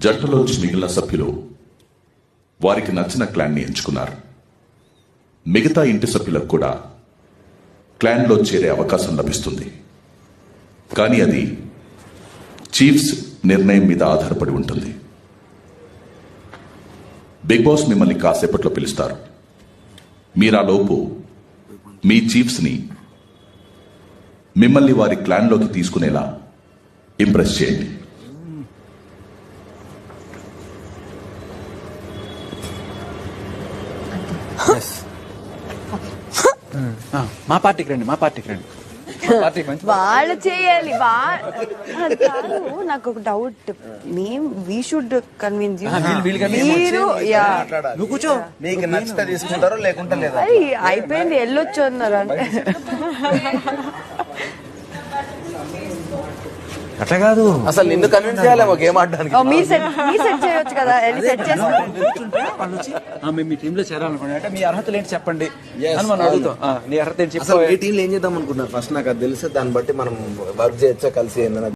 జట్టులోంచి మిగిలిన సభ్యులు వారికి నచ్చిన క్లాన్ని ఎంచుకున్నారు. మిగతా ఇంటి సభ్యులకు కూడా క్లాన్లో చేరే అవకాశం లభిస్తుంది. కానీ అది చీఫ్స్ నిర్ణయం మీద ఆధారపడి ఉంటుంది. బిగ్ బాస్ మిమ్మల్ని కాసేపట్లో పిలుస్తారు. మీరాలోపు మీ చీఫ్స్ని మిమ్మల్ని వారి క్లాన్లోకి తీసుకునేలా ఇంప్రెస్ చేయండి. మా పార్టీకి రండి, మా పార్టీకి రండి. వాళ్ళు చేయాలి. నాకు ఒక డౌట్, వీ షుడ్ కన్విన్స్ మీరు. నువ్వు కూర్చో, నీకు నచ్చితే తీసుకుంటారో లేకుంటే లేదా. అయిపోయింది, వెళ్ళొచ్చు అన్నారు అంటే. అట్లా కాదు, అసలు నిన్ను కన్విన్స్ చేయాలి ఒక గేమ్ ఆడడానికి. మీరు సెట్ చేయొచ్చు కదా, వెళ్ళి సెట్ చేస్తారు. మేము మీ టీమ్ లో చేరాలనుకోండి అంటే మీ అర్హతలు ఏంటి చెప్పండి అని మనం అడుగుతాం. నీ అర్హత ఏంటి చెప్పు. అసలు ఈ టీంలో ఏం చేద్దాం అనుకుంటున్నారు ఫస్ట్ నాకు అది తెలిసి దాన్ని బట్టి మనం వర్క్ చేయొచ్చా కలిసి ఏంటన్నా